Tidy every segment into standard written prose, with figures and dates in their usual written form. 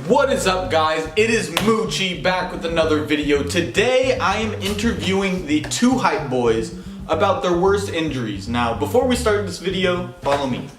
What is up, guys? It is Moochie back with another video. Today I am interviewing the two hype boys about their worst injuries. Now, before we start this video, follow me.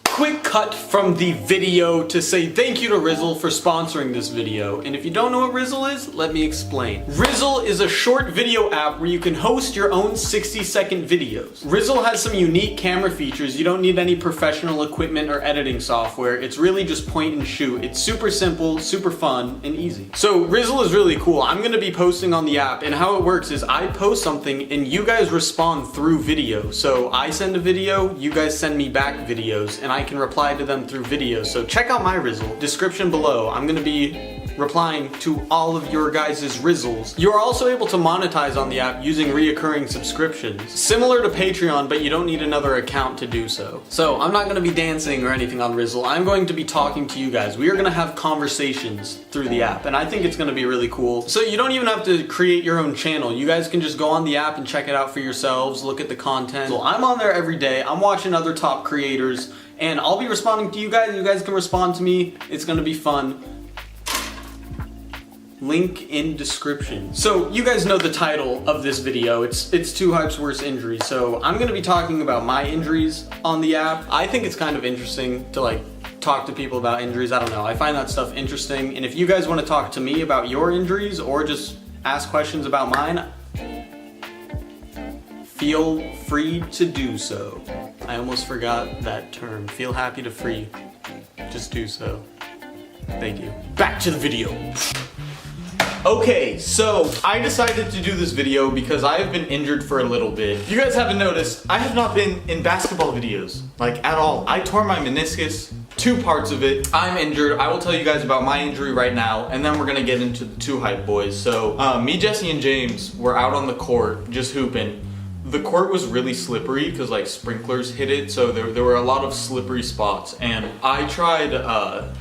Quick cut from the video to say thank you to Rizzle for sponsoring this video. And if you don't know what Rizzle is, let me explain. Rizzle is a short video app where you can host your own 60-second videos. Rizzle has some unique camera features. You don't need any professional equipment or editing software. It's really just point and shoot. It's super simple, super fun, and easy. So Rizzle is really cool. I'm gonna be posting on the app, and how it works is I post something and you guys respond through video. So I send a video, you guys send me back videos, and I can reply to them through video. So check out my Rizzle, description below. I'm gonna be replying to all of your guys' Rizzles. You're also able to monetize on the app using reoccurring subscriptions. Similar to Patreon, but you don't need another account to do so. So I'm not gonna be dancing or anything on Rizzle. I'm going to be talking to you guys. We are gonna have conversations through the app, and I think it's gonna be really cool. So you don't even have to create your own channel. You guys can just go on the app and check it out for yourselves, look at the content. So I'm on there every day. I'm watching other top creators, and I'll be responding to you guys. You guys can respond to me. It's gonna be fun. Link in description. So you guys know the title of this video. It's two hype's worst injuries. So I'm gonna be talking about my injuries on the app. I think it's kind of interesting to talk to people about injuries. I don't know. I find that stuff interesting. And if you guys want to talk to me about your injuries or just ask questions about mine, feel free to do so. I almost forgot that term. Feel happy to free. Just do so. Thank you. Back to the video. Okay, so I decided to do this video because I have been injured for a little bit. If you guys haven't noticed, I have not been in basketball videos, at all. I tore my meniscus, 2 parts of it. I'm injured. I will tell you guys about my injury right now, and then we're gonna get into the two hype boys. So, me, Jesse, and James were out on the court just hooping. The court was really slippery because sprinklers hit it, so there were a lot of slippery spots. And I tried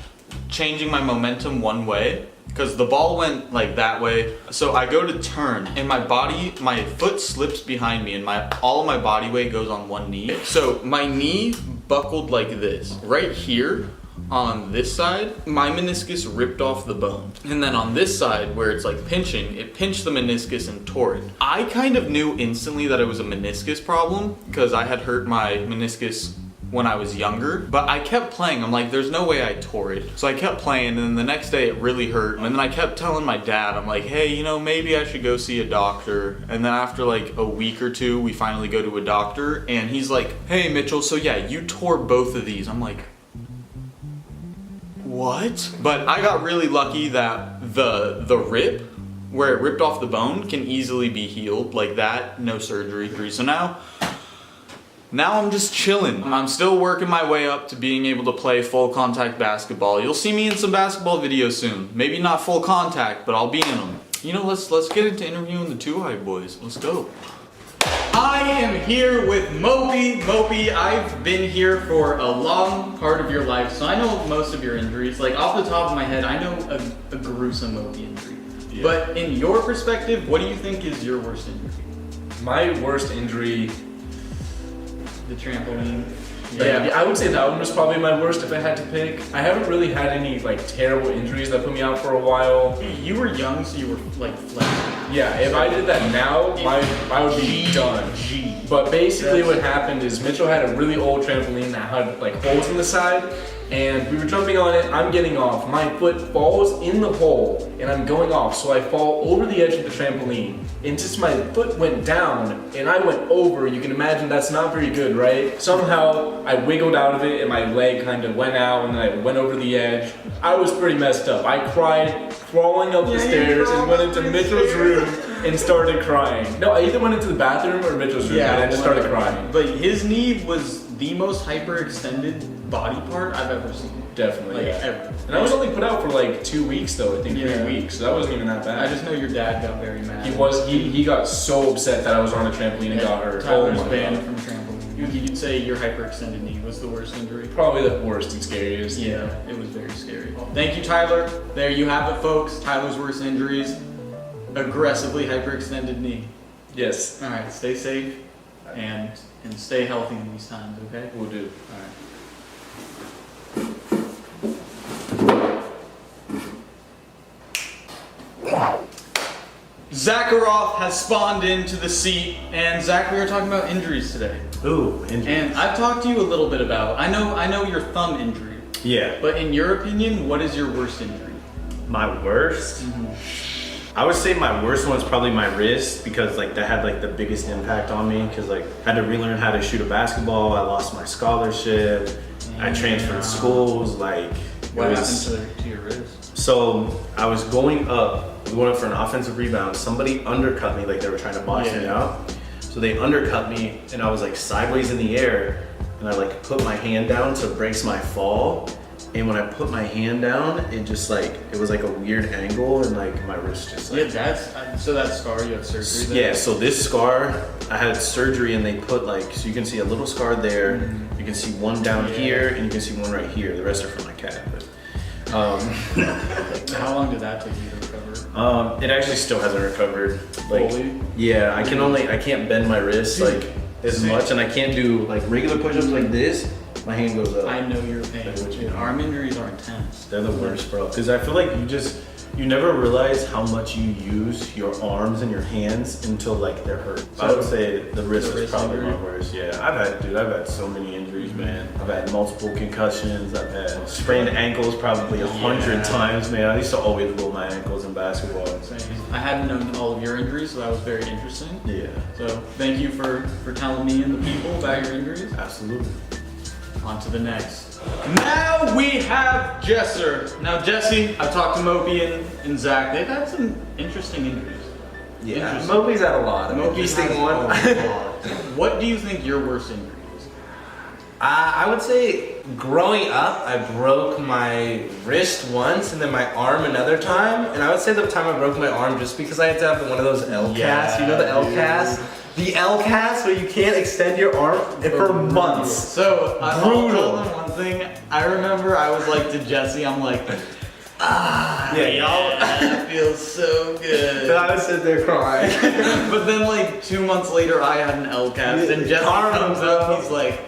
changing my momentum one way, because the ball went that way. So I go to turn and my foot slips behind me and all of my body weight goes on one knee. So my knee buckled like this. Right here on this side, my meniscus ripped off the bone. And then on this side where it's pinching, it pinched the meniscus and tore it. I kind of knew instantly that it was a meniscus problem because I had hurt my meniscus when I was younger, but I kept playing. I'm like, there's no way I tore it. So I kept playing, and then the next day it really hurt. And then I kept telling my dad, I'm like, hey, maybe I should go see a doctor. And then after a week or two, we finally go to a doctor, and he's like, hey, Mitchell, so yeah, you tore both of these. I'm like, what? But I got really lucky that the rip, where it ripped off the bone, can easily be healed like that, no surgery. So now I'm just chilling. I'm still working my way up to being able to play full contact basketball. You'll see me in some basketball videos soon. Maybe not full contact, but I'll be in them. Let's get into interviewing the two hype boys. Let's go. I am here with Mopey. Mopey, I've been here for a long part of your life, so I know most of your injuries. Off the top of my head, I know a gruesome Mopey injury. Yeah. But in your perspective, what do you think is your worst injury? My worst injury... The trampoline. Yeah, I would say that one was probably my worst if I had to pick. I haven't really had any terrible injuries that put me out for a while. You were young, so you were flexible. Yeah, if I did that now, I would be done. But basically what happened is Mitchell had a really old trampoline that had holes in the side, and we were jumping on it. I'm getting off. My foot falls in the hole, and I'm going off. So I fall over the edge of the trampoline. And just my foot went down, and I went over. You can imagine that's not very good, right? Somehow I wiggled out of it, and my leg kind of went out, and then I went over the edge. I was pretty messed up. I cried, crawling up the stairs, and went into Mitchell's room and started crying. No, I either went into the bathroom or Mitchell's room, and I just started crying. But his knee was the most hyperextended body part I've ever seen. Definitely, ever. And I was only put out for 2 weeks though, I think 3 weeks, so that wasn't even that bad. I just know your dad got very mad. He got so upset that I was on a trampoline and got hurt. Tyler's banned from trampoline. You'd say your hyperextended knee was the worst injury? Probably the worst and scariest. Yeah, it was very scary. Thank you, Tyler. There you have it, folks. Tyler's worst injuries. Aggressively hyperextended knee. Yes. Alright, stay safe and stay healthy in these times, okay? We'll do. Alright. Zakharoff has spawned into the seat, and Zach, we were talking about injuries today. Ooh, injuries. And I've talked to you a little bit about. I know your thumb injury. Yeah. But in your opinion, what is your worst injury? My worst? I would say my worst one is probably my wrist, because like that had like the biggest impact on me, because like I had to relearn how to shoot a basketball. I lost my scholarship. I transferred schools. Like What happened to your wrist? So I was going up for an offensive rebound. Somebody undercut me, like they were trying to box me out. So they undercut me, and I was like sideways in the air, and I like put my hand down to brace my fall. And when I put my hand down, it just like, it was like a weird angle, and like my wrist just like... Yeah, so that scar, you have surgery there? Yeah, so this scar, I had surgery, and they put like, so you can see a little scar there, you can see one down here, and you can see one right here. The rest are from my cat. But, how long did that take you to recover? it actually still hasn't recovered. Like, Fully? Yeah, I can't bend my wrist like as much, and I can't do like regular push-ups like this. My hand goes up. I know your pain. Dude, arm injuries are intense. They're the worst, bro. Because I feel like you never realize how much you use your arms and your hands until like they're hurt. So I would say the wrist is probably my worst. Yeah, I've had so many injuries, man. I've had multiple concussions. I've had sprained ankles probably 100 times, man. I used to always roll my ankles in basketball. I hadn't known all of your injuries, so that was very interesting. Yeah. So thank you for telling me and the people about your injuries. Absolutely. On to the next. Now we have Jesser. Now Jesse, I've talked to Mopi and Zach. They've had some interesting injuries. Yeah, Mopi's had a lot. Mopi's had a lot. What do you think your worst injury is? I would say growing up, I broke my wrist once and then my arm another time. And I would say the time I broke my arm just because I had to have one of those L casts. You know the L cast? The L cast where you can't extend your arm for months. So I'll tell them one thing. I remember I was like to Jesse, I'm like, y'all, that feels so good. And I would sit there crying. But then like 2 months later, I had an L cast, and Jesse comes up, he's like,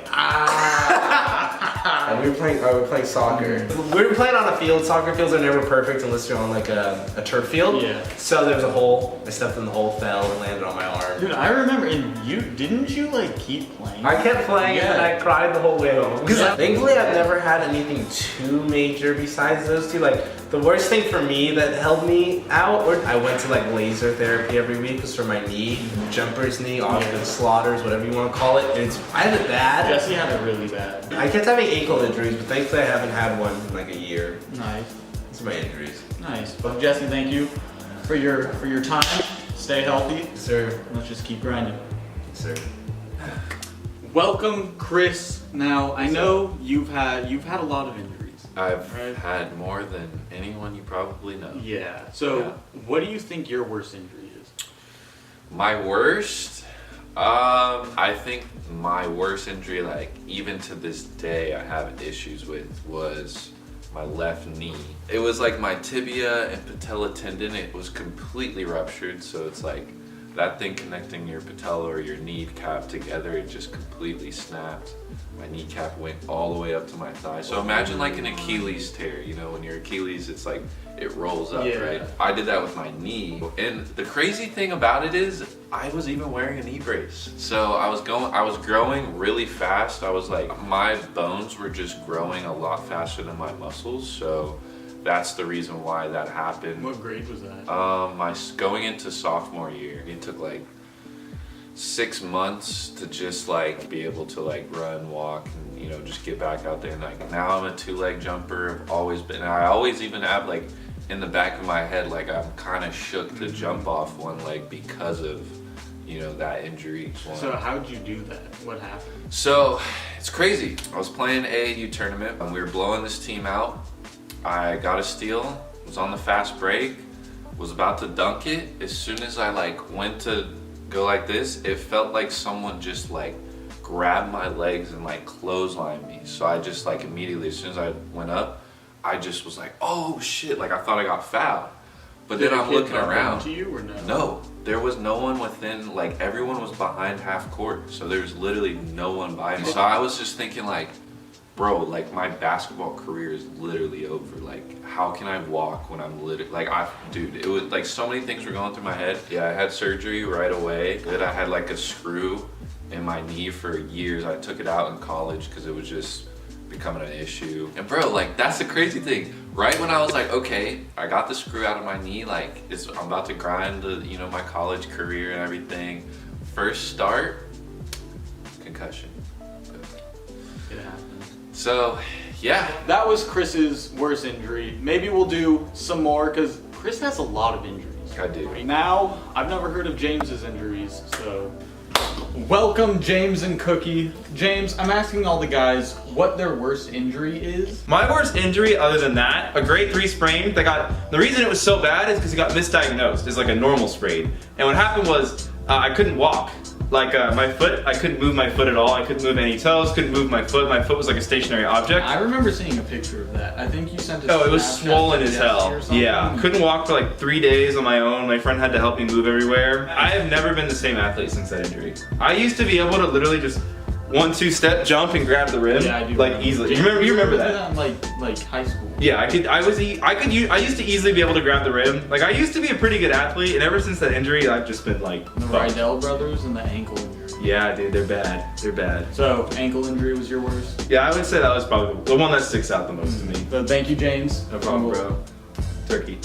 And we were playing soccer. We were playing on a field. Soccer fields are never perfect unless you're on like a turf field. Yeah. So there was a hole. I stepped in the hole, fell, and landed on my arm. Dude, I remember, and didn't you like keep playing? I kept playing and I cried the whole way home. Thankfully, I've never had anything too major besides those two. Like the worst thing for me that held me out, I went to like laser therapy every week, was for my knee, jumper's knee, Austin Slaughters, whatever you want to call it. And I had it bad. Jesse had it really bad. I kept having ankle injuries, but thankfully I haven't had one in like a year. Nice. These are my injuries. Nice. Well, Jesse, thank you for your time. Stay healthy. Yes, sir. Let's just keep grinding. Yes, sir. Welcome, Chris. Now I know you've had a lot of injuries. I've had more than anyone you probably know. Yeah. So, what do you think your worst injury is? My worst? I think my worst injury, like even to this day I have issues with, was my left knee. It was like my tibia and patella tendon, it was completely ruptured, so it's like that thing connecting your patella or your kneecap together, it just completely snapped. My kneecap went all the way up to my thigh. So imagine like an Achilles tear, you know, when your Achilles, it's like, it rolls up, right? I did that with my knee. And the crazy thing about it is, I was even wearing a knee brace. So I was growing really fast. I was like, my bones were just growing a lot faster than my muscles. So that's the reason why that happened. What grade was that? Going into sophomore year. It took like 6 months to just like be able to like run, walk, and you know, just get back out there. And like now I'm a 2-leg jumper. I've always been. I always even have like in the back of my head, like I'm kind of shook to jump off one leg because of, you know, that injury. So how'd you do that? What happened? So it's crazy. I was playing AAU tournament and we were blowing this team out. I got a steal, was on the fast break, was about to dunk it. As soon as I like went to go like this, it felt like someone just like grabbed my legs and like clotheslined me. So I just like immediately, as soon as I went up, I just was like, oh shit, like I thought I got fouled. But then I'm looking around. To you or no? No, there was no one within, like everyone was behind half court. So there was literally no one by me. So I was just thinking like, bro, like my basketball career is literally over. Like, how can I walk when I'm literally, like, dude, it was like so many things were going through my head. Yeah, I had surgery right away. Then I had like a screw in my knee for years. I took it out in college because it was just becoming an issue. And bro, like, that's the crazy thing. Right when I was like, okay, I got the screw out of my knee, like, I'm about to grind the, you know, my college career and everything. First start, concussion. It happened. So, yeah. That was Chris's worst injury. Maybe we'll do some more because Chris has a lot of injuries. I do. Now, I've never heard of James's injuries, so welcome James and Cookie. James, I'm asking all the guys what their worst injury is. My worst injury, other than that, a grade 3 sprain the reason it was so bad is because it got misdiagnosed as like a normal sprain. And what happened was, I couldn't walk. Like my foot, I couldn't move my foot at all. I couldn't move any toes, couldn't move my foot. My foot was like a stationary object. I remember seeing a picture of that. I think you sent it. Oh, it was swollen as hell. Yeah, couldn't walk for like 3 days on my own. My friend had to help me move everywhere. I have never been the same athlete since that injury. I used to be able to literally just 1-2 step jump and grab the rim, Yeah, I do. like easily. You remember that? In like high school. Yeah, I used to easily be able to grab the rim. Like I used to be a pretty good athlete, and ever since that injury, I've just been like The Rydell brothers and the ankle injury. Yeah, dude, they're bad. They're bad. So ankle injury was your worst. Yeah, I would say that was probably the one that sticks out the most to me. So thank you, James. No problem, bro. Turkey.